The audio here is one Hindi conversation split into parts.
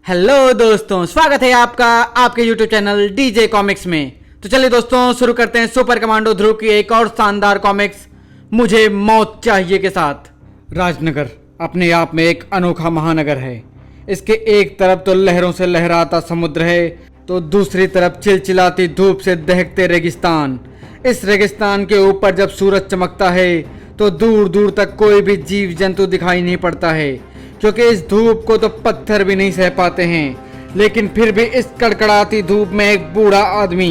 हेलो दोस्तों, स्वागत है आपका आपके यूट्यूब चैनल डीजे कॉमिक्स में। तो चलिए दोस्तों, शुरू करते हैं सुपर कमांडो ध्रुव की एक और शानदार कॉमिक्स मुझे मौत चाहिए के साथ। राजनगर अपने आप में एक अनोखा महानगर है। इसके एक तरफ तो लहरों से लहराता समुद्र है, तो दूसरी तरफ चिलचिलाती धूप से दहकते रेगिस्तान। इस रेगिस्तान के ऊपर जब सूरज चमकता है तो दूर दूर तक कोई भी जीव जंतु दिखाई नहीं पड़ता है, क्योंकि इस धूप को तो पत्थर भी नहीं सह पाते हैं। लेकिन फिर भी इस कड़कड़ाती धूप में एक बूढ़ा आदमी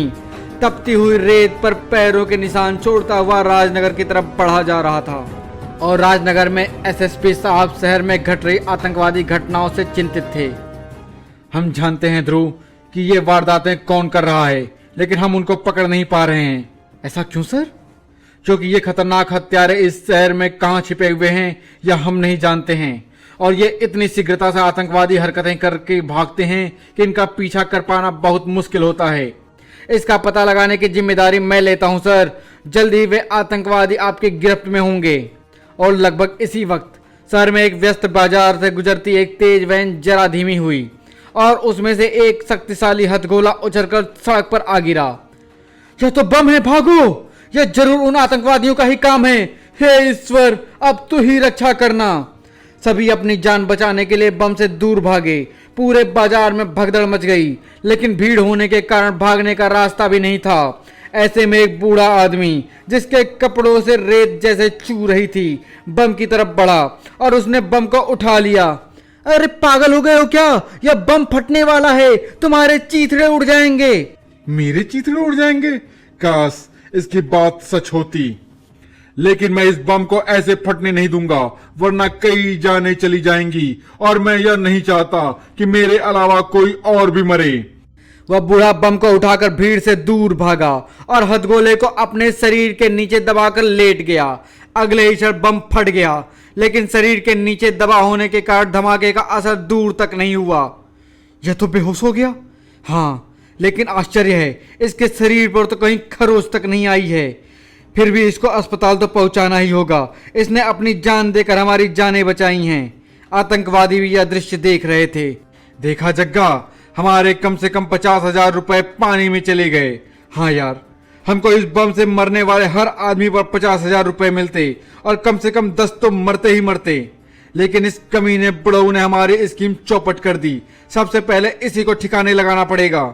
तपती हुई रेत पर पैरों के निशान छोड़ता हुआ राजनगर की तरफ बढ़ा जा रहा था। और राजनगर में एसएसपी साहब शहर में घट रही आतंकवादी घटनाओं से चिंतित थे। हम जानते हैं ध्रुव कि ये वारदातें कौन कर रहा है, लेकिन हम उनको पकड़ नहीं पा रहे हैं। ऐसा क्यों सर? क्योंकि ये खतरनाक हत्यारे इस शहर में कहाँ छिपे हुए हैं या हम नहीं जानते हैं, और ये इतनी शीघ्रता से आतंकवादी हरकतें करके भागते हैं कि इनका पीछा कर पाना बहुत मुश्किल होता है। इसका पता लगाने की जिम्मेदारी मैं लेता हूं सर। जल्दी वे आतंकवादी आपकी गिरफ्त में होंगे। और लगभग इसी वक्त शहर में एक व्यस्त बाजार से गुजरती एक तेज वैन जरा धीमी हुई और उसमें से एक शक्तिशाली हथगोला उछलकर सड़क पर आ गिरा। यह तो बम है, भागो! यह जरूर उन आतंकवादियों का ही काम है। हे ईश्वर, अब तू ही रक्षा करना। सभी अपनी जान बचाने के लिए बम से दूर भागे। पूरे बाजार में भगदड़ मच गई, लेकिन भीड़ होने के कारण भागने का रास्ता भी नहीं था। ऐसे में एक बूढ़ा आदमी जिसके कपड़ों से रेत जैसे चू रही थी बम की तरफ बढ़ा और उसने बम को उठा लिया। अरे पागल हो गए हो क्या? यह बम फटने वाला है, तुम्हारे चीथड़े उड़ जाएंगे। मेरे चीथड़े उड़ जाएंगे? काश इसकी बात सच होती, लेकिन मैं इस बम को ऐसे फटने नहीं दूंगा, वरना कई जानें चली जाएंगी और मैं यह नहीं चाहता कि मेरे अलावा कोई और भी मरे। वह बूढ़ा बम को उठाकर भीड़ से दूर भागा और हथगोले को अपने शरीर के नीचे दबाकर लेट गया। अगले ही क्षण बम फट गया, लेकिन शरीर के नीचे दबा होने के कारण धमाके का असर दूर तक नहीं हुआ। यह तो बेहोश हो गया। हाँ, लेकिन आश्चर्य है, इसके शरीर पर तो कहीं खरोच तक नहीं आई है। फिर भी इसको अस्पताल तो पहुंचाना ही होगा। इसने अपनी जान देकर हमारी जानें बचाई हैं। आतंकवादी भी यह दृश्य देख रहे थे। देखा जग्गा, हमारे कम से कम 50,000 रुपए पानी में चले गए। हाँ यार, हमको इस बम से मरने वाले हर आदमी पर 50,000 रुपए मिलते और कम से कम 10 तो मरते ही मरते। लेकिन इस कमीने बुढ़ऊ ने हमारी स्कीम चौपट कर दी। सबसे पहले इसी को ठिकाने लगाना पड़ेगा।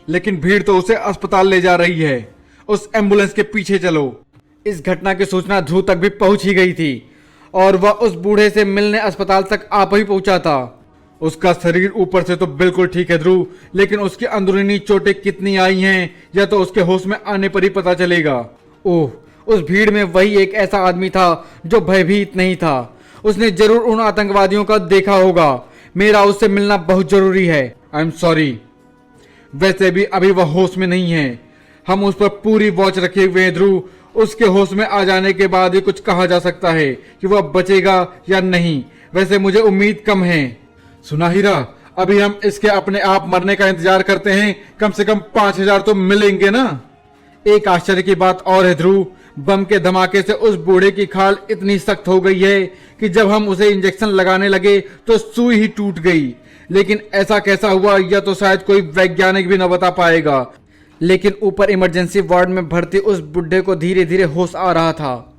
लेकिन भीड़ तो उसे अस्पताल ले जा रही है। उस एम्बुलेंस के पीछे चलो। इस घटना की सूचना ध्रुव तक भी पहुंच ही गई थी और वह उस बूढ़े से मिलने अस्पताल तक आप ही पहुंचा था। उसका शरीर ऊपर से तो बिल्कुल ठीक है ध्रुव, लेकिन उसकी अंदरूनी चोटें कितनी आई हैं या तो उसके होश में आने पर ही पता चलेगा। ओह, उस भीड़ में वही एक ऐसा आदमी था जो भयभीत नहीं था। उसने जरूर उन आतंकवादियों का देखा होगा। मेरा उससे मिलना बहुत जरूरी है। I am sorry. वैसे भी अभी वह होश में नहीं है। हम उस पर पूरी वॉच रखे हुए हैं ध्रुव। उसके होश में आ जाने के बाद ही कुछ कहा जा सकता है कि वह बचेगा या नहीं। वैसे मुझे उम्मीद कम है। सुना हीरा, अभी हम इसके अपने आप मरने का इंतजार करते हैं। कम से कम 5,000 तो मिलेंगे ना। एक आश्चर्य की बात और है ध्रुव, बम के धमाके से उस बूढ़े की खाल इतनी सख्त हो गई है कि जब हम उसे इंजेक्शन लगाने लगे तो सुई ही टूट गई। लेकिन ऐसा कैसा हुआ यह तो शायद कोई वैज्ञानिक भी न बता पाएगा। लेकिन ऊपर इमरजेंसी वार्ड में भर्ती उस बुढ़े को धीरे धीरे होश आ रहा था,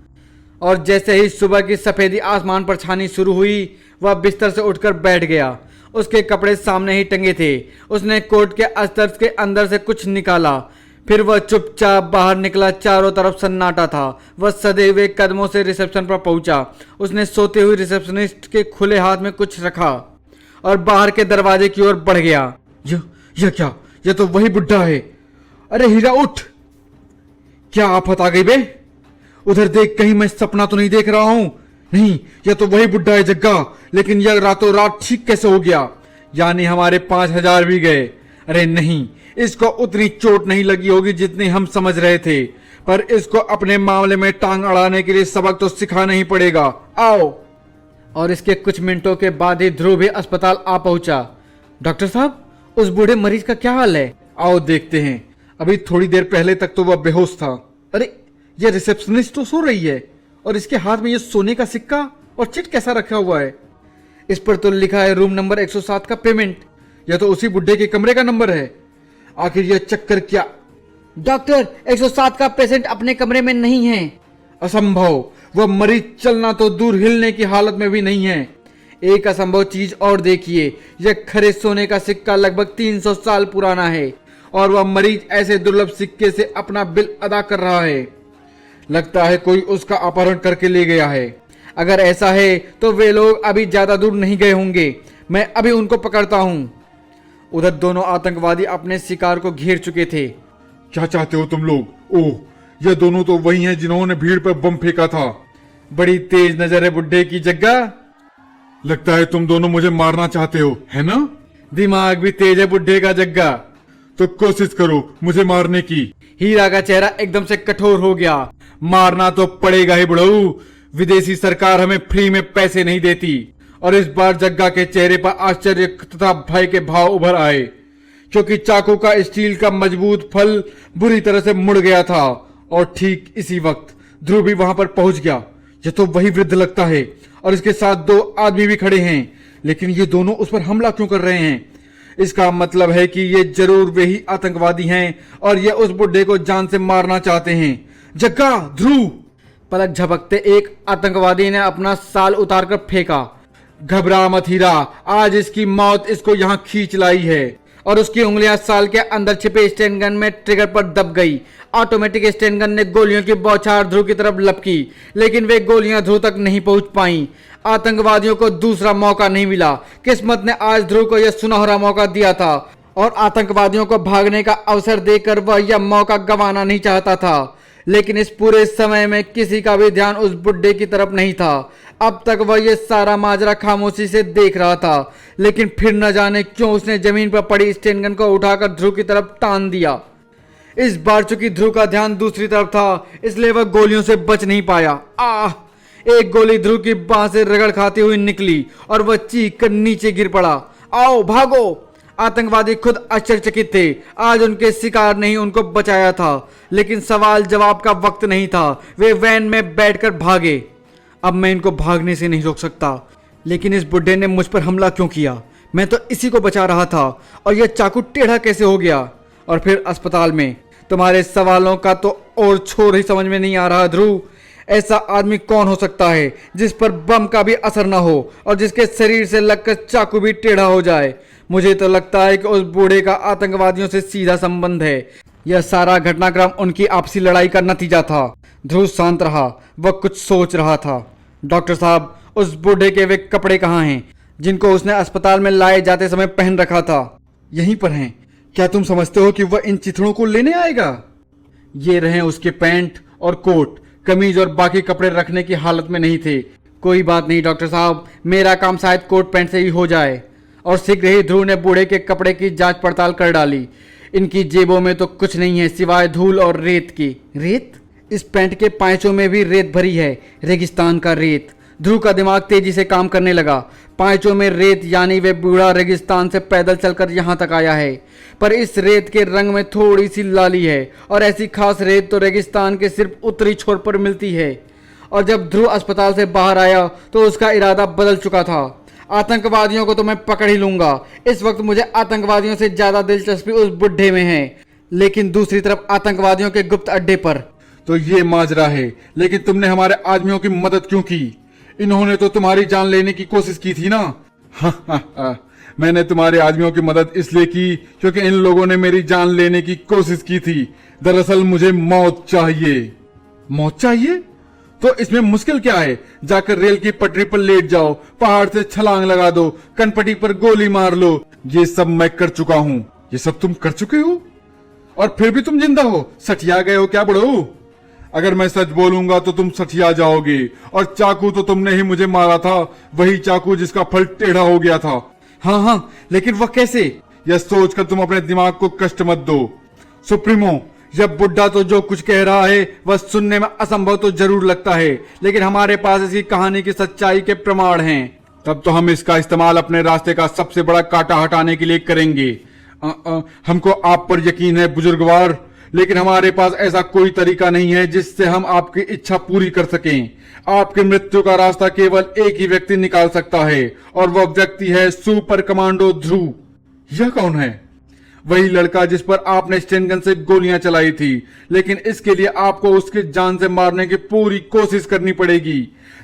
और जैसे ही सुबह की सफेदी आसमान पर छानी शुरू हुई, वह बिस्तर से उठकर बैठ गया। उसके कपड़े सामने ही टंगे थे। उसने कोट के अस्तर के अंदर से कुछ निकाला, फिर वह चुपचाप बाहर निकला। चारों तरफ सन्नाटा था। वह सदे हुए कदमों से रिसेप्शन पर पहुंचा। उसने सोते हुए रिसेप्शनिस्ट के खुले हाथ में कुछ रखा और बाहर के दरवाजे की ओर बढ़ गया। यह क्या? यह तो वही बुढ़ा है। अरे हीरा, उठ! क्या आफत आ गई बे? उधर देख, कहीं मैं सपना तो नहीं देख रहा हूं? नहीं, यह तो वही बुढ़ा है जग्गा। लेकिन यह रातों रात ठीक कैसे हो गया? यानी हमारे 5,000 भी गए? अरे नहीं, इसको उतनी चोट नहीं लगी होगी जितनी हम समझ रहे थे, पर इसको अपने मामले में टांग अड़ाने के लिए सबक तो सिखाना ही पड़ेगा। आओ। और इसके कुछ मिनटों के बाद ही ध्रुव भी अस्पताल आ पहुंचा। डॉक्टर साहब, उस बूढ़े मरीज का क्या हाल है? आओ देखते हैं। अभी थोड़ी देर पहले तक तो वह बेहोश था। अरे, यह रिसेप्शनिस्ट तो सो रही है, और इसके हाथ में यह सोने का सिक्का और चिट कैसा रखा हुआ है? इस पर तो लिखा है रूम नंबर 107 का पेमेंट। यह तो उसी बुड्ढे के कमरे का नंबर है। आखिर यह चक्कर क्या? डॉक्टर, 107 का पेशेंट अपने कमरे में नहीं है। असंभव, वह मरीज चलना तो दूर हिलने की हालत में भी नहीं है। एक असंभव चीज और देखिए, यह खरे सोने का सिक्का लगभग 300 साल पुराना है और वह मरीज ऐसे दुर्लभ सिक्के से अपना बिल अदा कर रहा है। लगता है कोई उसका अपहरण करके ले गया है। अगर ऐसा है तो वे लोग अभी ज्यादा दूर नहीं गए होंगे। मैं अभी उनको पकड़ता हूं। उधर दोनों आतंकवादी अपने शिकार को घेर चुके थे। क्या चाहते हो तुम लोग? ओह, ये दोनों तो वही हैं जिन्होंने भीड़ पर बम फेंका था। बड़ी तेज नजर है बुड्ढे की जग्गा। लगता है तुम दोनों मुझे मारना चाहते हो, है ना? दिमाग भी तेज है बुड्ढे का जग्गा। तो कोशिश करो मुझे मारने की। हीरा का चेहरा एकदम से कठोर हो गया। मारना तो पड़ेगा ही बुढ़ऊ। विदेशी सरकार हमें फ्री में पैसे नहीं देती। और इस बार जग्गा के चेहरे पर आश्चर्य तथा भय के भाव उभर आए, क्योंकि चाकू का स्टील का मजबूत फल बुरी तरह से मुड़ गया था। और ठीक इसी वक्त ध्रुव भी वहां पर पहुंच गया। यह तो वही वृद्ध लगता है और इसके साथ दो आदमी भी खड़े हैं, लेकिन ये दोनों उस पर हमला क्यों कर रहे हैं? इसका मतलब है कि ये जरूर वे ही आतंकवादी हैं और ये उस बुड्ढे को जान से मारना चाहते हैं। जग्गा, ध्रुव! पलक झपकते एक आतंकवादी ने अपना साल उतारकर फेंका। घबरा मत हीरा, आज इसकी मौत इसको यहाँ खींच लाई है। और उसकी उंगलियां साल के अंदर छिपे स्टेन गन में ट्रिगर पर दब गई। ऑटोमेटिक स्टेन गन ने गोलियों की बौछार ध्रुव की तरफ लपकी, लेकिन वे गोलियां ध्रुव तक नहीं पहुंच पाईं। आतंकवादियों को दूसरा मौका नहीं मिला। किस्मत ने आज ध्रुव को यह सुनहरा मौका दिया था और आतंकवादियों को भागने का अवसर देकर वह यह मौका गंवाना नहीं चाहता था। लेकिन इस पूरे समय में किसी का भी ध्यान उस बुड्ढे की तरफ नहीं था। अब तक वह ये सारा माजरा खामोशी से देख रहा था, लेकिन फिर न जाने क्यों उसने जमीन पर पड़ी स्टेन गन को उठाकर ध्रुव की तरफ तान दिया। इस बार चूंकि ध्रुव का ध्यान दूसरी तरफ था, इसलिए वह गोलियों से बच नहीं पाया। एक गोली ध्रुव की बांह से रगड़ खाती हुई निकली और वह चीख कर नीचे गिर पड़ा। आओ भागो! आतंकवादी खुद आश्चर्यचकित थे। आज उनके शिकार ने ही उनको बचाया था, लेकिन सवाल जवाब का वक्त नहीं था। वे वैन में बैठकर भागे। अब मैं इनको भागने से नहीं रोक सकता। लेकिन इस बुड्ढे ने मुझ पर हमला क्यों किया? मैं तो इसी को बचा रहा था। और यह चाकू टेढ़ा कैसे हो गया? और फिर अस्पताल में। तुम्हारे सवालों का तो और छोर ही समझ में नहीं आ रहा ध्रुव। ऐसा आदमी कौन हो सकता है जिस पर बम का भी असर ना हो और जिसके शरीर से लगकर चाकू भी टेढ़ा हो जाए? मुझे तो लगता है कि उस बूढ़े का आतंकवादियों से सीधा संबंध है। यह सारा घटनाक्रम उनकी आपसी लड़ाई का नतीजा था। ध्रुव शांत रहा। वह कुछ सोच रहा था। डॉक्टर साहब, उस बूढ़े के वे कपड़े कहाँ हैं जिनको उसने अस्पताल में लाए जाते समय पहन रखा था? यहीं पर हैं। क्या तुम समझते हो कि वह इन चिथड़ों को लेने आएगा? ये रहे उसके पैंट और कोट। कमीज और बाकी कपड़े रखने की हालत में नहीं थे। कोई बात नहीं डॉक्टर साहब, मेरा काम शायद कोट पैंट से ही हो जाए। और शीघ्र ही ध्रुव ने बूढ़े के कपड़े की जांच पड़ताल कर डाली। इनकी जेबों में तो कुछ नहीं है सिवाय धूल और रेत की। रेत? इस पैंट के पांचों में भी रेत भरी है, रेगिस्तान का रेत। ध्रुव का दिमाग तेजी से काम करने लगा। पांचों में रेत, यानी वे बूढ़ा रेगिस्तान से पैदल चलकर यहाँ तक आया है। पर इस रेत के रंग में थोड़ी सी लाली है और ऐसी खास रेत तो रेगिस्तान के सिर्फ उत्तरी छोर पर मिलती है। और जब ध्रुव अस्पताल से बाहर आया तो उसका इरादा बदल चुका था। आतंकवादियों को तो मैं पकड़ ही लूंगा। इस वक्त मुझे आतंकवादियों से ज्यादा दिलचस्पी उस बुड्ढे में है। लेकिन दूसरी तरफ आतंकवादियों के गुप्त अड्डे पर तो ये माजरा है। लेकिन तुमने हमारे आदमियों की मदद क्यों की? इन्होंने तो तुम्हारी जान लेने की कोशिश की थी ना। मैंने तुम्हारे आदमियों की मदद इसलिए की क्योंकि इन लोगों ने मेरी जान लेने की कोशिश की थी। दरअसल मुझे मौत चाहिए। मौत चाहिए? तो इसमें मुश्किल क्या है? जाकर रेल की पटरी पर लेट जाओ, पहाड़ से छलांग लगा दो, कनपटी पर गोली मार लो। ये सब मैं कर चुका हूँ। ये सब तुम कर चुके हो और फिर भी तुम जिंदा हो। सठिया गए हो क्या बड़ो? अगर मैं सच बोलूंगा तो तुम सठिया जाओगे। और चाकू तो तुमने ही मुझे मारा था, वही चाकू जिसका फल टेढ़ा हो गया था। हाँ, लेकिन वह कैसे? यह सोचकर तुम अपने दिमाग को कष्ट मत दो। सुप्रीमो, यह बुड्ढा तो जो कुछ कह रहा है वह सुनने में असंभव तो जरूर लगता है, लेकिन हमारे पास इसकी कहानी की सच्चाई के प्रमाण हैं। तब तो हम इसका इस्तेमाल अपने रास्ते का सबसे बड़ा कांटा हटाने के लिए करेंगे। हमको आप पर यकीन है बुजुर्गवार, लेकिन हमारे पास ऐसा कोई तरीका नहीं है जिससे हम आपकी इच्छा पूरी कर सकें। आपकी मृत्यु का रास्ता केवल एक ही व्यक्ति निकाल सकता है और वह व्यक्ति है सुपर कमांडो ध्रुव। यह कौन है? वही लड़का जिस पर आपने स्टेन गन से गोलियां चलाई थी, लेकिन इसके लिए आपको उसकी जान से मारने की पूरी कोशिश करनी पड़ेगी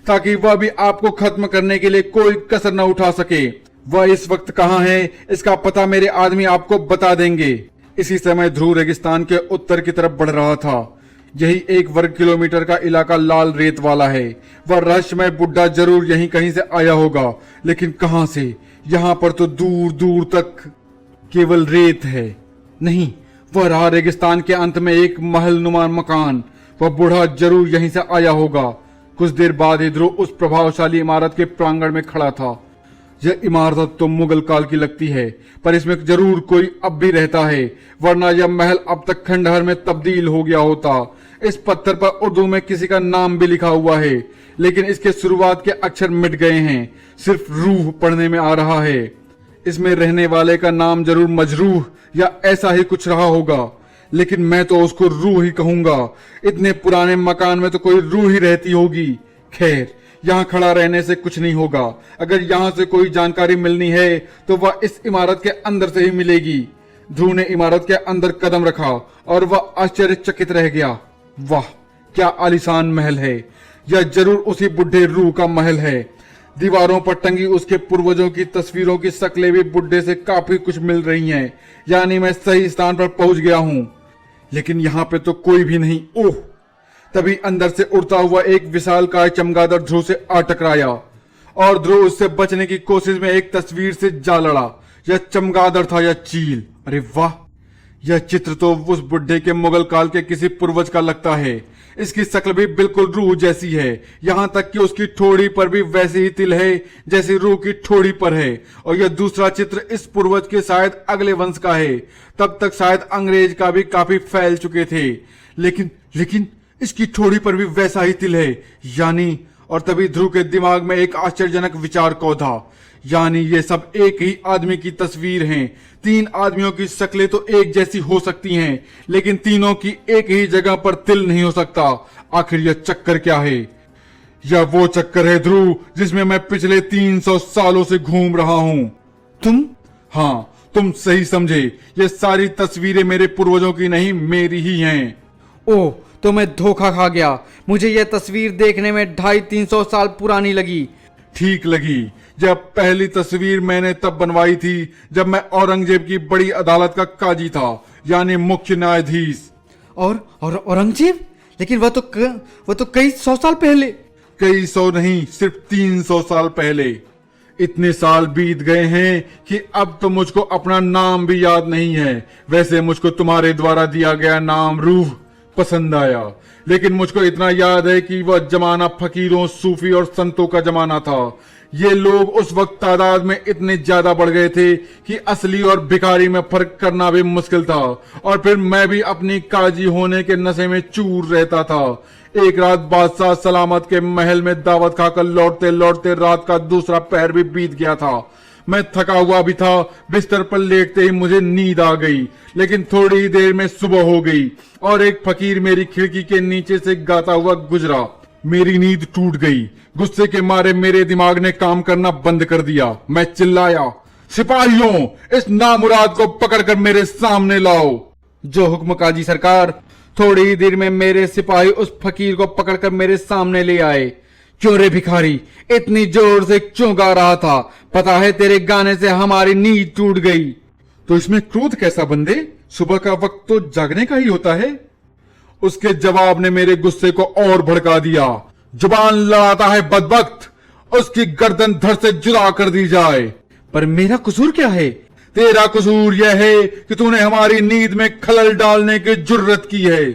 ताकि वह भी आपको खत्म करने के लिए कोई कसर न उठा सके। वह इस वक्त कहाँ है, इसका पता मेरे आदमी आपको बता देंगे। इसी समय ध्रुव रेगिस्तान के उत्तर की तरफ बढ़ रहा था। यही 1 वर्ग किलोमीटर का इलाका लाल रेत वाला है। वह रहस्यमय बुड्ढा जरूर यहीं कहीं से आया होगा, लेकिन कहां से? यहाँ पर तो दूर दूर तक केवल रेत है। नहीं, वह रहा रेगिस्तान के अंत में एक महल नुमा मकान। वह बूढ़ा जरूर यहीं से आया होगा। कुछ देर बाद ही ध्रुव उस प्रभावशाली इमारत के प्रांगण में खड़ा था। यह इमारत तो मुगल काल की लगती है, पर इसमें जरूर कोई अब भी रहता है, वरना यह महल अब तक खंडहर में तब्दील हो गया होता। इस पत्थर पर उर्दू में किसी का नाम भी लिखा हुआ है, लेकिन इसके शुरुआत के अक्षर मिट गए हैं। सिर्फ रूह पढ़ने में आ रहा है। इसमें रहने वाले का नाम जरूर मजरूह या ऐसा ही कुछ रहा होगा, लेकिन मैं तो उसको रूह ही कहूंगा। इतने पुराने मकान में तो कोई रूह ही रहती होगी। खैर, यहाँ खड़ा रहने से कुछ नहीं होगा। अगर यहाँ से कोई जानकारी मिलनी है तो वह इस इमारत के अंदर से ही मिलेगी। ध्रुव ने इमारत के अंदर कदम रखा और वह आश्चर्यचकित रह गया। वाह, क्या आलीशान महल है! यह जरूर उसी बुढ़े रूह का महल है। दीवारों पर टंगी उसके पूर्वजों की तस्वीरों की शक्लें भी बुढ़े से काफी कुछ मिल रही हैं। यानी मैं सही स्थान पर पहुंच गया हूं। लेकिन यहाँ पे तो कोई भी नहीं। ओह! तभी अंदर से उड़ता हुआ एक विशालकाय चमगादड़ ध्रुव से आ टकराया और ध्रुव उससे बचने की कोशिश में एक तस्वीर से जा लड़ा। यह चमगादड़ था या चील? अरे वाह, यह चित्र तो उस बुढ़े के मुगल काल के किसी पूर्वज का लगता है। इसकी शक्ल भी बिल्कुल रूह जैसी है, यहाँ तक कि उसकी ठोड़ी पर भी वैसी ही तिल है जैसी रूह की ठोड़ी पर है। और यह दूसरा चित्र इस पूर्वज के शायद अगले वंश का है। तब तक शायद अंग्रेज का भी काफी फैल चुके थे, लेकिन इसकी ठोड़ी पर भी वैसा ही तिल है। यानी, और तभी ध्रुव के दिमाग में एक आश्चर्यजनक विचार कौधा। यानी ये सब एक ही आदमी की तस्वीर हैं। 3 आदमियों की शक्लें तो एक जैसी हो सकती हैं, लेकिन तीनों की एक ही जगह पर तिल नहीं हो सकता। आखिर यह चक्कर क्या है? यह वो चक्कर है ध्रुव जिसमें मैं पिछले 300 सालों से घूम रहा हूं। तुम? हाँ, तुम सही समझे। ये सारी तस्वीरें मेरे पूर्वजों की नहीं, मेरी ही हैं। ओह, तो मैं धोखा खा गया। मुझे यह तस्वीर देखने में 250-300 साल पुरानी लगी। ठीक लगी। जब पहली तस्वीर मैंने तब बनवाई थी जब मैं औरंगजेब की बड़ी अदालत का काजी था, यानी मुख्य न्यायाधीश। और औरंगजेब? लेकिन वह तो कई 100 साल पहले। कई 100 नहीं, सिर्फ 300 साल पहले। इतने साल बीत गए हैं कि अब तो मुझको अपना नाम भी याद नहीं है। वैसे मुझको तुम्हारे द्वारा दिया गया नाम रूह पसंद आया, लेकिन मुझको इतना याद है कि वह जमाना फकीरों, सूफी और संतों का जमाना था। ये लोग उस वक्त तादाद में इतने ज्यादा बढ़ गए थे कि असली और भिखारी में फर्क करना भी मुश्किल था। और फिर मैं भी अपनी काजी होने के नशे में चूर रहता था। एक रात बादशाह सलामत के महल में दावत खाकर लौटते लौटते रात का दूसरा पहर भी बीत गया था। मैं थका हुआ भी था। बिस्तर पर लेटते ही मुझे नींद आ गई, लेकिन थोड़ी ही देर में सुबह हो गई और एक फकीर मेरी खिड़की के नीचे से गाता हुआ गुजरा। मेरी नींद टूट गई। गुस्से के मारे मेरे दिमाग ने काम करना बंद कर दिया। मैं चिल्लाया, सिपाहियों, इस नामुराद को पकड़कर मेरे सामने लाओ। जो हुक्म काजी सरकार। थोड़ी ही देर में मेरे सिपाही उस फकीर को पकड़कर मेरे सामने ले आए। क्यों रे भिखारी, इतनी जोर से क्यों गा रहा था? पता है तेरे गाने से हमारी नींद टूट गई। तो इसमें क्रोध कैसा बंदे? सुबह का वक्त तो जागने का ही होता है। उसके जवाब ने मेरे गुस्से को और भड़का दिया। जुबान लड़ाता है बदबख्त, उसकी गर्दन धड़ से जुदा कर दी जाए। पर मेरा कसूर क्या है? तेरा कसूर यह है कि तूने हमारी नींद में खलल डालने की जुर्रत की है।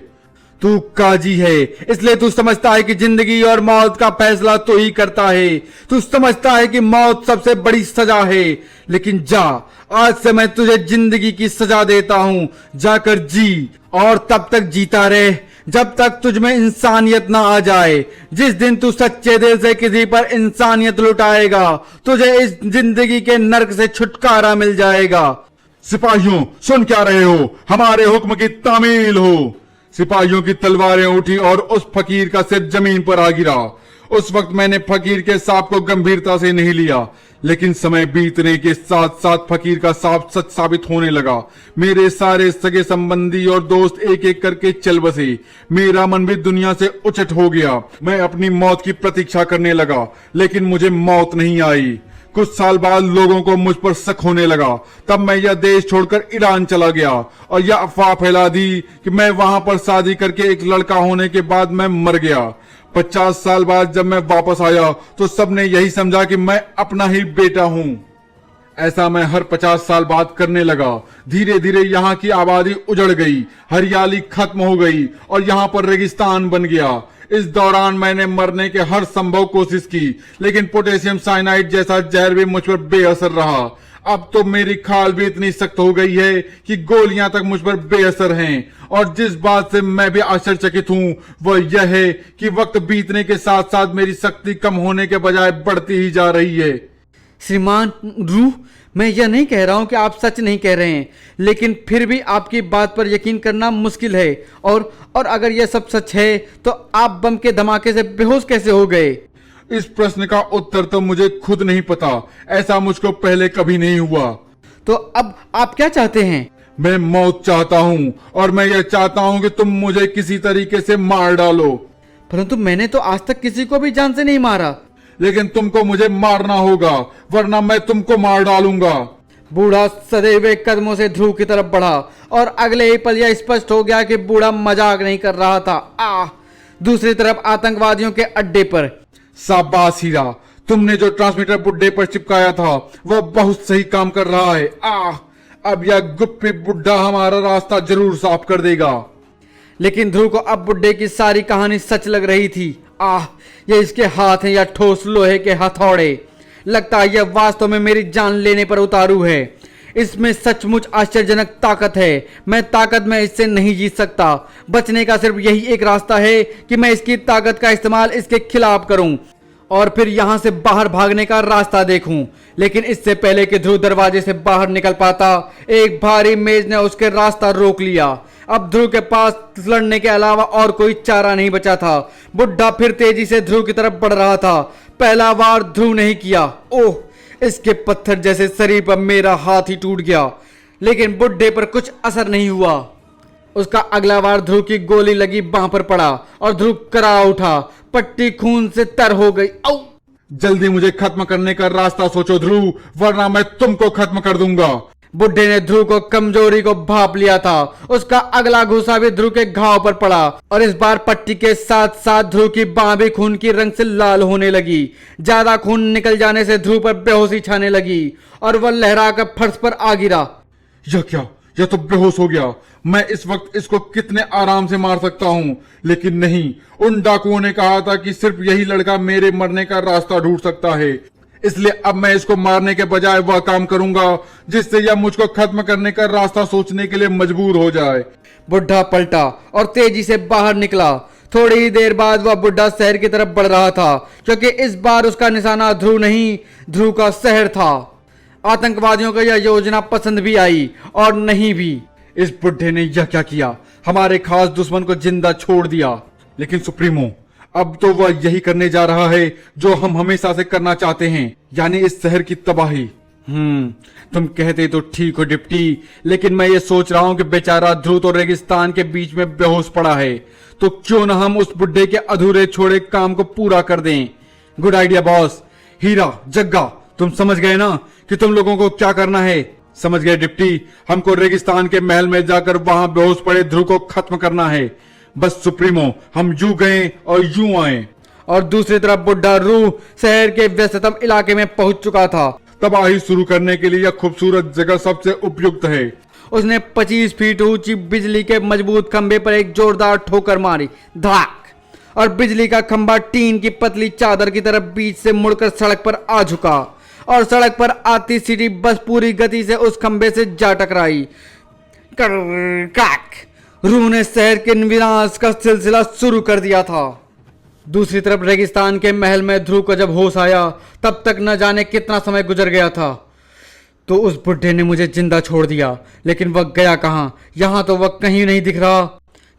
तू काजी है, इसलिए तू समझता है कि जिंदगी और मौत का फैसला तू ही करता है। तू समझता है कि मौत सबसे बड़ी सजा है। लेकिन जा, आज से मैं तुझे जिंदगी की सजा देता हूँ। जाकर जी, और तब तक जीता रहे जब तक तुझ में इंसानियत ना आ जाए। जिस दिन तू सच्चे दिल से किसी पर इंसानियत लुटाएगा, तुझे इस जिंदगी के नर्क से छुटकारा मिल जाएगा। सिपाहियों, सुन क्या रहे हो? हमारे हुक्म की तामील हो। सिपाहियों की तलवारें उठी और उस फकीर का सिर जमीन पर आ गिरा उस वक्त मैंने फकीर के सांप को गंभीरता से नहीं लिया, लेकिन समय बीतने के साथ साथ फकीर का सांप सच साबित होने लगा। मेरे सारे सगे संबंधी और दोस्त एक एक करके चल बसे। मेरा मन भी दुनिया से उचट हो गया। मैं अपनी मौत की प्रतीक्षा करने लगा, लेकिन मुझे मौत नहीं आई। कुछ साल बाद लोगों को मुझ पर शक होने लगा। तब मैं यह देश छोड़कर ईरान चला गया और यह अफवाह फैला दी कि मैं वहां पर शादी करके एक लड़का होने के बाद मैं मर गया। 50 साल बाद जब मैं वापस आया तो सबने यही समझा कि मैं अपना ही बेटा हूं। ऐसा मैं हर 50 साल बाद करने लगा। धीरे धीरे यहाँ की आबादी उजड़ गई, हरियाली खत्म हो गई और यहाँ पर रेगिस्तान बन गया। इस दौरान मैंने मरने के हर संभव कोशिश की, लेकिन पोटेशियम साइनाइड जैसा जहर भी मुझ पर बेअसर रहा। अब तो मेरी खाल भी इतनी सख्त हो गई है कि गोलियां तक मुझ पर बेअसर हैं। और जिस बात से मैं भी आश्चर्यचकित हूं वह यह है कि वक्त बीतने के साथ साथ मेरी शक्ति कम होने के बजाय बढ़ती ही जा रही है। श्रीमान रू, मैं यह नहीं कह रहा हूं कि आप सच नहीं कह रहे हैं, लेकिन फिर भी आपकी बात पर यकीन करना मुश्किल है। और अगर यह सब सच है तो आप बम के धमाके से बेहोश कैसे हो गए? इस प्रश्न का उत्तर तो मुझे खुद नहीं पता। ऐसा मुझको पहले कभी नहीं हुआ। तो अब आप क्या चाहते हैं? मैं मौत चाहता हूँ और मैं यह चाहता हूँ कि तुम मुझे किसी तरीके से मार डालो। परंतु मैंने तो आज तक किसी को भी जान से नहीं मारा। लेकिन तुमको मुझे मारना होगा, वरना मैं तुमको मार डालूंगा। बूढ़ा सदैव कदमों से ध्रुव की तरफ बढ़ा और अगले ही पल यह स्पष्ट हो गया कि बूढ़ा मजाक नहीं कर रहा था। दूसरी तरफ आतंकवादियों के अड्डे पर। शाबाश हीरा, तुमने जो ट्रांसमीटर बुड्ढे पर चिपकाया था वह बहुत सही काम कर रहा है। अब यह गुप्पी बुड्ढा हमारा रास्ता जरूर साफ कर देगा। लेकिन ध्रुव को अब बुड्ढे की सारी कहानी सच लग रही थी। ये इसके हाथ हैं या ठोस लोहे के हथौड़े। लगता है यह वास्तव में मेरी जान लेने पर उतारू है। इसमें सचमुच आश्चर्यजनक ताकत है। मैं ताकत में इससे नहीं जीत सकता। बचने का सिर्फ यही एक रास्ता है कि मैं इसकी ताकत का इस्तेमाल इसके खिलाफ करूं और फिर यहां से बाहर भागने का रास्ता देखूं। लेकिन इससे पहले कि ध्रुव दरवाजे से बाहर निकल पाता, एक भारी मेज ने उसके रास्ता रोक लिया। अब ध्रुव के पास लड़ने के अलावा और कोई चारा नहीं बचा था। बुड्ढा फिर तेजी से ध्रुव की तरफ बढ़ रहा था। पहला वार ध्रुव नहीं किया। ओह, इसके पत्थर जैसे शरीर पर मेरा हाथ ही टूट गया, लेकिन बुड्ढे पर कुछ असर नहीं हुआ। उसका अगला वार ध्रुव की गोली लगी बांह पर पड़ा और ध्रुव करा उठा। पट्टी खून से तर हो गई। जल्दी मुझे खत्म करने का रास्ता सोचो ध्रुव, वरना मैं तुमको खत्म कर दूंगा। बुड्ढे ने ध्रुव को कमजोरी को भाप लिया था। उसका अगला घूसा भी ध्रुव के घाव पर पड़ा और इस बार पट्टी के साथ साथ ध्रुव की बांह भी खून की रंग से लाल होने लगी। ज्यादा खून निकल जाने से ध्रुव पर बेहोशी छाने लगी और वह लहराकर फर्श पर आ गिरा। यह क्या? यह तो बेहोश हो गया। मैं इस वक्त इसको कितने आराम से मार सकता हूँ, लेकिन नहीं। उन डाकुओं ने कहा था कि सिर्फ यही लड़का मेरे मरने का रास्ता ढूंढ सकता है। इसलिए अब मैं इसको मारने के बजाय वह काम करूंगा जिससे यह मुझको खत्म करने का रास्ता सोचने के लिए मजबूर हो जाए। बुड्ढा पलटा और तेजी से बाहर निकला। थोड़ी ही देर बाद वह बुड्ढा शहर की तरफ बढ़ रहा था, क्योंकि इस बार उसका निशाना ध्रुव नहीं, ध्रुव का शहर था। आतंकवादियों को यह योजना पसंद भी आई और नहीं भी। इस बुड्ढे ने यह क्या किया? हमारे खास दुश्मन को जिंदा छोड़ दिया। लेकिन सुप्रीमो, अब तो वह यही करने जा रहा है जो हम हमेशा से करना चाहते हैं, यानी इस शहर की तबाही। तुम कहते तो ठीक हो डिप्टी, लेकिन मैं ये सोच रहा हूं कि बेचारा ध्रुव तो रेगिस्तान के बीच में बेहोश पड़ा है, तो क्यों ना हम उस बुड्ढे के अधूरे छोड़े काम को पूरा कर दें। Good idea boss. Heera, Jagga, तुम समझ गए ना कि तुम लोगों को क्या करना है? समझ गए डिप्टी। हमको रेगिस्तान के महल में जाकर वहां बेहोश पड़े ध्रुव को खत्म करना है। बस सुप्रीमो, हम यूं गए और यूं आए। और दूसरी तरफ बुड्ढा रू शहर के व्यस्ततम इलाके में पहुंच चुका था। तबाही शुरू करने के लिए यह खूबसूरत जगह सबसे उपयुक्त है। उसने 25 फीट ऊंची बिजली के मजबूत खंबे पर एक जोरदार ठोकर मारी, धड़ाक, और बिजली का खंबा टीन की पतली चादर की तरफ बीच से मुड़कर सड़क पर आ झुका और सड़क पर आती सिटी बस पूरी गति से उस खंबे से जा टकराई। रूह ने शहर के विनाश का सिलसिला शुरू कर दिया था। दूसरी तरफ रेगिस्तान के महल में ध्रुव को जब होश आया, तब तक न जाने कितना समय गुजर गया था। तो उस बुड्ढे ने मुझे जिंदा छोड़ दिया, लेकिन वह गया कहाँ? यहां तो वह कहीं नहीं दिख रहा।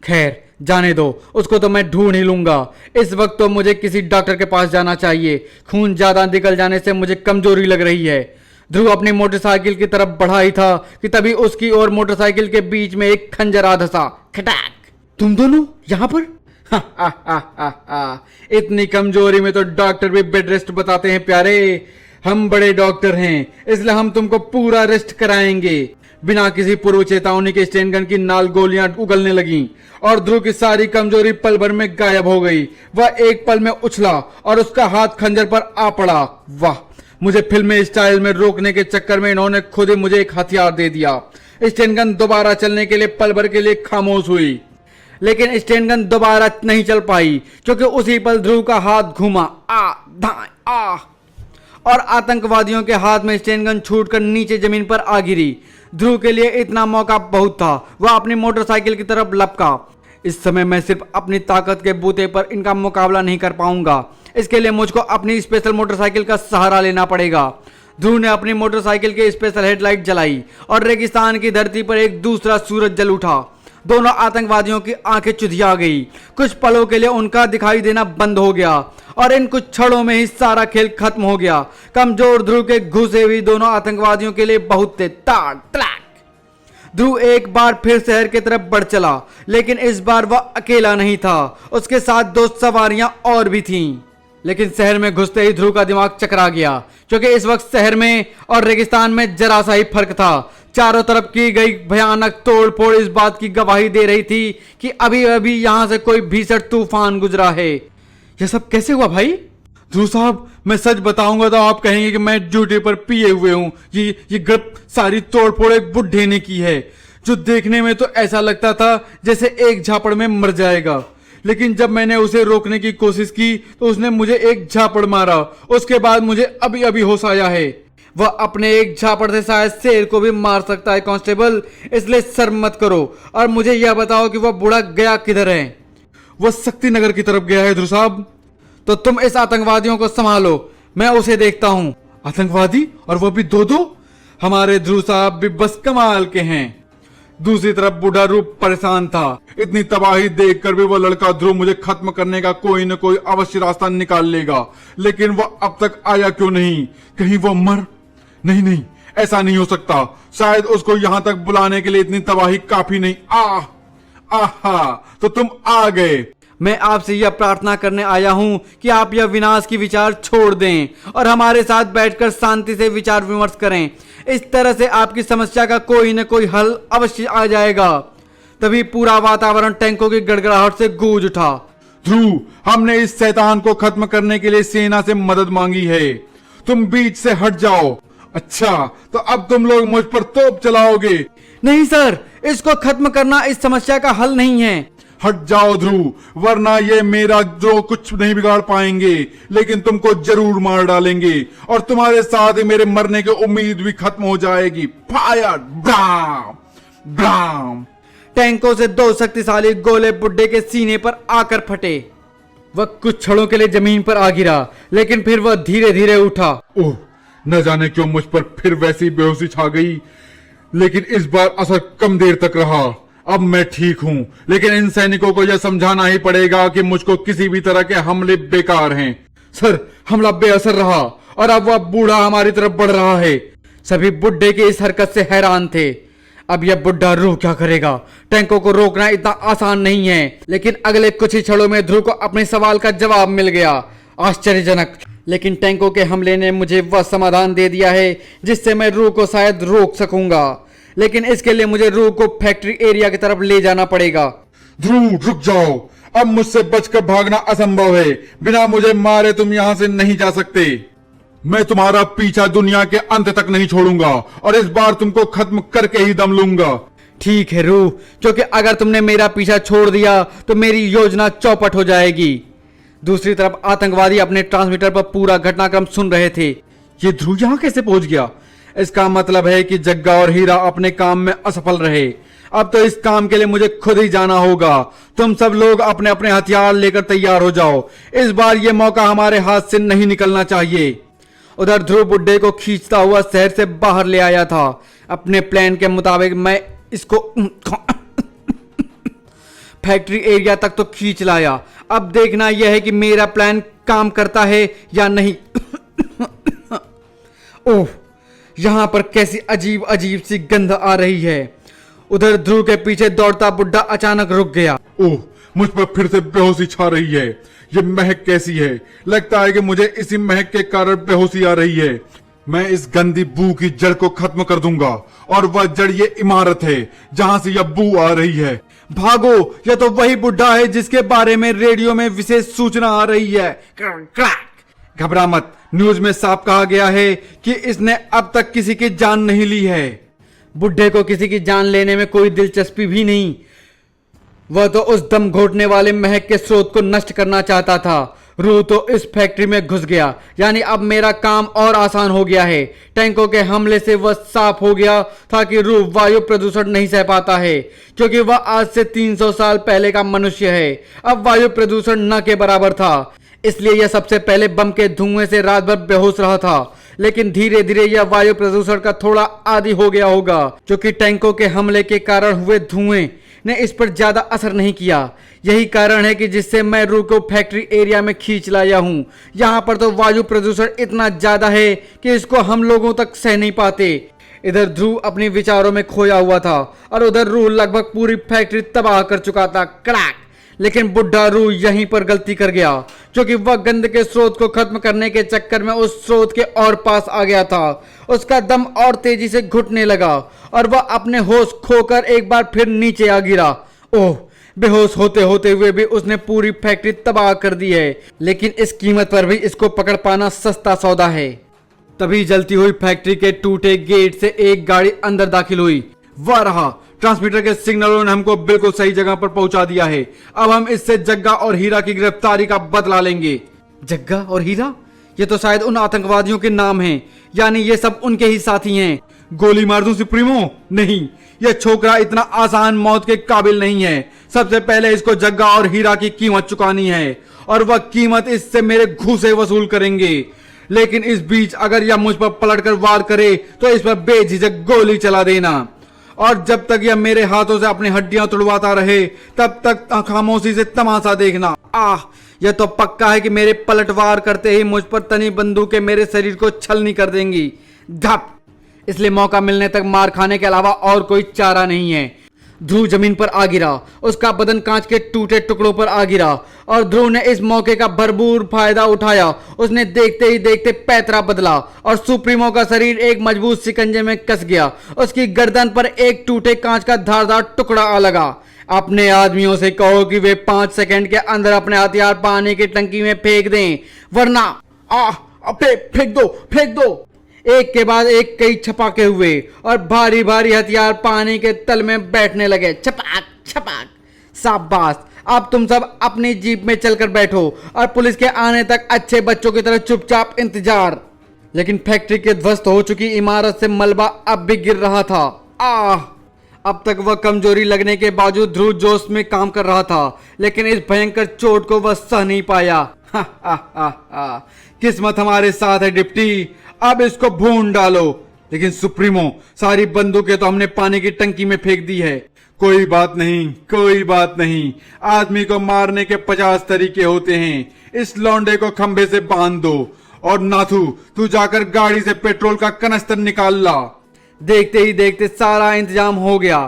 खैर, जाने दो, उसको तो मैं ढूंढ ही लूंगा। इस वक्त तो मुझे किसी डॉक्टर के पास जाना चाहिए। खून ज्यादा निकल जाने से मुझे कमजोरी लग रही है। ध्रुव अपनी मोटरसाइकिल की तरफ बढ़ा ही था कि तभी उसकी और मोटरसाइकिल के बीच में एक खंजर आ धंसा। खटाक! तुम दोनों यहाँ पर? हा, हा, हा, हा, हा। इतनी कमजोरी में तो डॉक्टर भी बेड रेस्ट बताते हैं प्यारे। हम बड़े डॉक्टर हैं, इसलिए हम तुमको पूरा रेस्ट कराएंगे। बिना किसी पूर्व चेतावनी के स्टेन गन की नाल गोलियां उगलने लगी और ध्रुव की सारी कमजोरी पल भर में गायब हो गई। वह एक पल में उछला और उसका हाथ खंजर पर आ पड़ा। वाह, मुझे फिल्मी स्टाइल में रोकने के चक्कर में इन्होंने खुद ही मुझे एक हथियार दे दिया। स्टेन गन दोबारा चलने के लिए पल भर के लिए खामोश हुई, लेकिन स्टेन गन दोबारा नहीं चल पाई क्योंकि उसी पल ध्रुव का हाथ घूमा। आ धाए आ और आतंकवादियों के हाथ में स्टेन गन छूटकर नीचे जमीन पर आ गिरी। ध्रुव के लिए इतना मौका बहुत था। वह अपनी मोटरसाइकिल की तरफ लपका। इस समय मैं सिर्फ अपनी ताकत के बूते पर इनका मुकाबला नहीं कर पाऊंगा। इसके लिए मुझको अपनी स्पेशल मोटरसाइकिल का सहारा लेना पड़ेगा। ध्रुव ने अपनी मोटरसाइकिल की स्पेशल हेडलाइट जलाई और रेगिस्तान की धरती पर एक दूसरा सूरज जल उठा। दोनों आतंकवादियों की आंखें चुधिया गई। कुछ पलों के लिए उनका दिखाई देना बंद हो गया और इन कुछ क्षणों में ही सारा खेल खत्म हो गया। कमजोर ध्रुव के घुसे हुए दोनों आतंकवादियों के लिए बहुत थे। ताक तलाक! ध्रुव एक बार फिर शहर की तरफ बढ़ चला, लेकिन इस बार वह अकेला नहीं था। उसके साथ दो सवारियां और भी थीं। लेकिन शहर में घुसते ही ध्रुव का दिमाग चकरा गया, क्योंकि इस वक्त शहर में और रेगिस्तान में जरा सा ही फर्क था। चारों तरफ की गई भयानक तोड़फोड़ इस बात की गवाही दे रही थी कि अभी अभी यहां से कोई भीषण तूफान गुजरा है। यह सब कैसे हुआ भाई? ध्रुव साहब, मैं सच बताऊंगा तो आप कहेंगे कि मैं ड्यूटी पर पिए हुए हूँ। ये ग्रुप सारी तोड़फोड़ एक बुढ़े ने की है, जो देखने में तो ऐसा लगता था जैसे एक झापड़ में मर जाएगा। लेकिन जब मैंने उसे रोकने की कोशिश की तो उसने मुझे एक झापड़ मारा। उसके बाद मुझे अभी अभी होश आया है। वह अपने एक झापड़ से शायद शेर को भी मार सकता है कांस्टेबल, इसलिए शर्म मत करो और मुझे यह बताओ कि वह बूढ़ा गया किधर है? वह शक्ति नगर की तरफ गया है ध्रुव साहब। तो तुम इस आतंकवादियों को संभालो, मैं उसे देखता हूं। आतंकवादी? और वो भी दो दो? हमारे ध्रुव साहब भी बस कमाल के हैं। दूसरी तरफ बूढ़ा रूप परेशान था। इतनी तबाही देखकर भी वो लड़का ध्रुव मुझे खत्म करने का कोई न कोई अवश्य रास्ता निकाल लेगा। लेकिन वह अब तक आया क्यों नहीं? कहीं वो मर? नहीं, ऐसा नहीं हो सकता। शायद उसको यहां तक बुलाने के लिए इतनी तबाही काफी नहीं। आहा, तो तुम आ गए। मैं आपसे यह प्रार्थना करने आया हूं कि आप यह विनाश की विचार छोड़ दें और हमारे साथ बैठकर शांति से विचार विमर्श करें। इस तरह से आपकी समस्या का कोई न कोई हल अवश्य आ जाएगा। तभी पूरा वातावरण टैंकों की गड़गड़ाहट से गूंज उठा। ध्रुव, हमने इस शैतान को खत्म करने के लिए सेना से मदद मांगी है। तुम बीच से हट जाओ। अच्छा, तो अब तुम लोग मुझ पर तोप चलाओगे? नहीं सर, इसको खत्म करना इस समस्या का हल नहीं है। हट जाओ ध्रुव, वरना ये मेरा जो कुछ नहीं बिगाड़ पाएंगे, लेकिन तुमको जरूर मार डालेंगे और तुम्हारे साथ ही मेरे मरने की उम्मीद भी खत्म हो जाएगी। फायर! Bram Bram! टैंकों से दो शक्तिशाली गोले बुड्ढे के सीने पर आकर फटे। वह कुछ क्षणों के लिए जमीन पर आ गिरा, लेकिन फिर वह धीरे धीरे उठा। ओह, न जाने क्यों मुझ पर फिर वैसी बेहोशी छा गई, लेकिन इस बार असर कम देर तक रहा। अब मैं ठीक हूं, लेकिन इन सैनिकों को यह समझाना ही पड़ेगा कि मुझको किसी भी तरह के हमले बेकार हैं। सर, हमला बेअसर रहा और अब वह बूढ़ा हमारी तरफ बढ़ रहा है। सभी बुड्ढे की इस हरकत से हैरान थे। अब यह बुड्ढा रूह क्या करेगा? टैंकों को रोकना इतना आसान नहीं है। लेकिन अगले कुछ ही क्षणों में ध्रुव को अपने सवाल का जवाब मिल गया। आश्चर्यजनक, लेकिन टैंकों के हमले ने मुझे वह समाधान दे दिया है जिससे मैं रूह को शायद रोक सकूंगा। लेकिन इसके लिए मुझे रूह को फैक्ट्री एरिया की तरफ ले जाना पड़ेगा। ध्रुव, रुक जाओ। अब मुझसे बचकर भागना असंभव है। बिना मुझे मारे तुम यहां से नहीं जा सकते। मैं तुम्हारा पीछा दुनिया के अंत तक नहीं छोड़ूंगा और इस बार तुमको खत्म करके ही दम लूंगा। ठीक है रूह, क्योंकि अगर तुमने मेरा पीछा छोड़ दिया तो मेरी योजना चौपट हो जाएगी। दूसरी तरफ आतंकवादी अपने ट्रांसमीटर पर पूरा घटनाक्रम सुन रहे थे। ये ध्रुव यहां कैसे पहुंच गया? इसका मतलब है कि जग्गा और हीरा अपने काम में असफल रहे। अब तो इस काम के लिए मुझे खुद ही जाना होगा। तुम सब लोग अपने अपने हथियार लेकर तैयार हो जाओ। इस बार यह मौका हमारे हाथ से नहीं निकलना चाहिए। उधर ध्रुव बुड्ढे को खींचता हुआ शहर से बाहर ले आया था। अपने प्लान के मुताबिक मैं इसको फैक्ट्री एरिया तक तो खींच लाया। अब देखना यह है कि मेरा प्लान काम करता है या नहीं। ओह, यहां पर कैसी अजीब अजीब सी गंध आ रही है। उधर ध्रुव के पीछे दौड़ता बुड्ढा अचानक रुक गया। ओह, मुझ पर फिर से बेहोशी छा रही है। ये महक कैसी है? लगता है कि मुझे इसी महक के कारण बेहोशी आ रही है। मैं इस गंदी बू की जड़ को खत्म कर दूंगा, और वह जड़ ये इमारत है जहां से यह बू आ रही है। भागो, यह तो वही बुड्ढा है जिसके बारे में रेडियो में विशेष सूचना आ रही है। घबरा मत, न्यूज में साफ कहा गया है कि इसने अब तक किसी की जान नहीं ली है। बुड्ढे को किसी की जान लेने में कोई दिलचस्पी भी नहीं। वह तो उस दम घोटने वाले महक के स्रोत को नष्ट करना चाहता था। रू तो इस फैक्ट्री में घुस गया, यानी अब मेरा काम और आसान हो गया है। टैंकों के हमले से वह साफ हो गया था कि रू वायु प्रदूषण नहीं सह पाता है, क्योंकि वह आज से 300 साल पहले का मनुष्य है। अब वायु प्रदूषण न के बराबर था, इसलिए यह सबसे पहले बम के धुएं से रात भर बेहोश रहा था। लेकिन धीरे धीरे यह वायु प्रदूषण का थोड़ा आदी हो गया होगा, क्योंकि टैंकों के हमले के कारण हुए धुएं ने इस पर ज्यादा असर नहीं किया। यही कारण है कि जिससे मैं रू को फैक्ट्री एरिया में खींच लाया हूं। यहाँ पर तो वायु प्रदूषण इतना ज्यादा है कि इसको हम लोगों तक सह नहीं पाते। इधर ध्रुव अपने विचारों में खोया हुआ था और उधर रू लगभग पूरी फैक्ट्री तबाह कर चुका था। क्रैक! लेकिन बुड्ढा रू यहीं पर गलती कर गया, क्योंकि वह गंध के स्रोत को खत्म करने के चक्कर में उस स्रोत के और पास आ गया था। उसका दम और तेजी से घुटने लगा और वह अपने होश खोकर एक बार फिर नीचे आ गिरा। ओह, बेहोश होते होते हुए भी उसने पूरी फैक्ट्री तबाह कर दी है, लेकिन इस कीमत पर भी इसको पकड़ पाना सस्ता सौदा है। तभी जलती हुई फैक्ट्री के टूटे गेट से एक गाड़ी अंदर दाखिल हुई। वह रहा, ट्रांसमीटर के सिग्नलों ने हमको बिल्कुल सही जगह पर पहुंचा दिया है। अब हम इससे जग्गा और हीरा की गिरफ्तारी का बदला लेंगे। जग्गा और हीरा? ये तो शायद उन आतंकवादियों के नाम हैं, यानी ये सब उनके ही साथी हैं। गोली मार दूं सुप्रीमो? नहीं, यह छोकरा इतना आसान मौत के काबिल नहीं है। सबसे पहले इसको जग्गा और हीरा की कीमत चुकानी है, और वह कीमत इससे मेरे घूसे वसूल करेंगे। लेकिन इस बीच अगर यह मुझ पर पलटकर वार करे तो इस पर बेझिझक गोली चला देना, और जब तक यह मेरे हाथों से अपनी हड्डियां तुड़वाता रहे तब तक खामोशी से तमाशा देखना। आह, यह तो पक्का है कि मेरे पलटवार करते ही मुझ पर तनी बंदूकें मेरे शरीर को छलनी कर देंगी। धप! इसलिए मौका मिलने तक मार खाने के अलावा और कोई चारा नहीं है। ध्रुव जमीन पर आ गिरा, उसका बदन कांच के टूटे टुकड़ों पर आ गिरा, और ध्रुव ने इस मौके का भरपूर फायदा उठाया। उसने देखते ही देखते पैतरा बदला और सुप्रीमो का शरीर एक मजबूत शिकंजे में कस गया। उसकी गर्दन पर एक टूटे कांच का धारदार टुकड़ा आ लगा। अपने आदमियों से कहो कि वे 5 सेकंड के अंदर अपने हथियार पानी की टंकी में फेंक दें, वरना फेंक दो। एक के बाद एक कई छपाके हुए और भारी भारी हथियार पानी के तल में बैठने लगे। छपाक छपाक। शाबाश, अब तुम सब अपनी जीप में चलकर बैठो और पुलिस के आने तक अच्छे बच्चों की तरह चुपचाप इंतजार। लेकिन फैक्ट्री के ध्वस्त हो चुकी इमारत से मलबा अब भी गिर रहा था। आह! अब तक वह कमजोरी लगने के बावजूद ध्रुव जोश में काम कर रहा था, लेकिन इस भयंकर चोट को वह सह नहीं पाया। किस्मत हमारे साथ है डिप्टी, अब इसको भून डालो। लेकिन सुप्रीमो, सारी बंदूकें तो हमने पानी की टंकी में फेंक दी है। कोई बात नहीं, आदमी को मारने के 50 तरीके होते हैं। इस लौंडे को खंभे से बांध दो, और नाथू, तू जाकर गाड़ी से पेट्रोल का कनस्तर निकाल ला। देखते ही देखते सारा इंतजाम हो गया।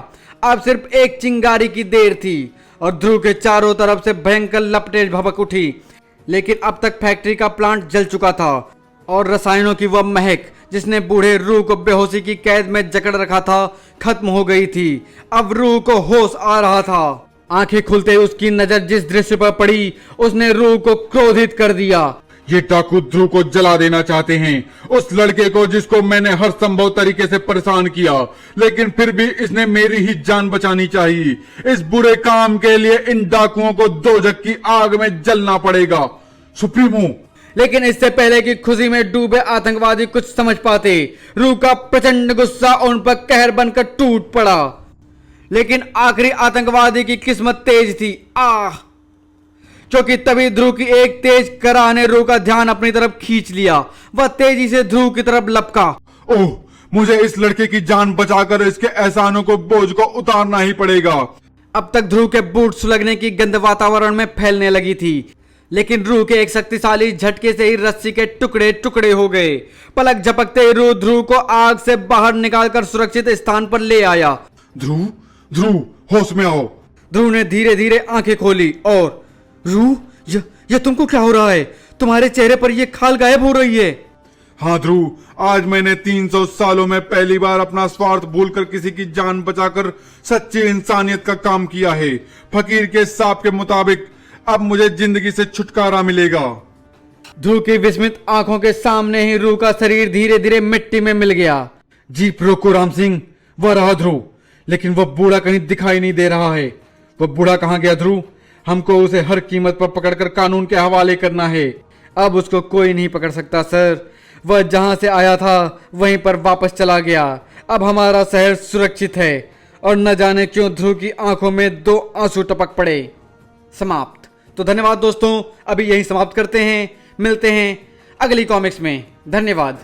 अब सिर्फ एक चिंगारी की देर थी और ध्रुव के चारों तरफ से भयंकर लपटें भभक उठी। लेकिन अब तक फैक्ट्री का प्लांट जल चुका था और रसायनों की वह महक जिसने बूढ़े रूह को बेहोशी की कैद में जकड़ रखा था, खत्म हो गई थी। अब रूह को होश आ रहा था। आंखें खुलते उसकी नजर जिस दृश्य पर पड़ी, उसने रूह को क्रोधित कर दिया। ये डाकू ध्रुव को जला देना चाहते हैं, उस लड़के को जिसको मैंने हर संभव तरीके से परेशान किया, लेकिन फिर भी इसने मेरी ही जान बचानी चाहिए। इस बुरे काम के लिए इन डाकुओं को दोजख की आग में जलना पड़ेगा। सुप्रीमो! लेकिन इससे पहले कि खुशी में डूबे आतंकवादी कुछ समझ पाते, रूह का प्रचंड गुस्सा उन पर कहर बनकर टूट पड़ा। लेकिन आखिरी आतंकवादी की किस्मत तेज थी। आह! क्योंकि तभी ध्रुव की एक तेज कराह ने रूह का ध्यान अपनी तरफ खींच लिया। वह तेजी से ध्रुव की तरफ लपका। ओह, मुझे इस लड़के की जान बचाकर इसके एहसानों को बोझ को उतारना ही पड़ेगा। अब तक ध्रुव के बूट सुलगने की गंध वातावरण में फैलने लगी थी, लेकिन रूह के एक शक्तिशाली झटके से ही रस्सी के टुकड़े टुकड़े हो गए। पलक झपकते ही रूह ध्रुव को आग से बाहर निकालकर सुरक्षित स्थान पर ले आया। ध्रुव, ध्रुव, होश में आओ। ध्रुव ने धीरे धीरे आंखें खोली और रूह, यह तुमको क्या हो रहा है? तुम्हारे चेहरे पर यह खाल गायब हो रही है। हाँ ध्रुव, आज मैंने 300 सालों में पहली बार अपना स्वार्थ भूलकर किसी की जान बचाकर सच्ची इंसानियत का काम किया है। फकीर के साप के मुताबिक अब मुझे जिंदगी से छुटकारा मिलेगा। ध्रुव की विस्मित आंखों के सामने ही रूह का शरीर धीरे धीरे मिट्टी में मिल गया। जीप रोको राम सिंह, वह रहा ध्रुव, लेकिन वह बूढ़ा कहीं दिखाई नहीं दे रहा है। वह बूढ़ा कहाँ गया ध्रुव? हमको उसे हर कीमत पर पकड़कर कानून के हवाले करना है। अब उसको कोई नहीं पकड़ सकता सर। वह जहां से आया था वहीं पर वापस चला गया। अब हमारा शहर सुरक्षित है। और न जाने क्यों ध्रुव की आंखों में 2 आंसू टपक पड़े। समाप्त। तो धन्यवाद दोस्तों, अभी यही समाप्त करते हैं। मिलते हैं अगली कॉमिक्स में। धन्यवाद।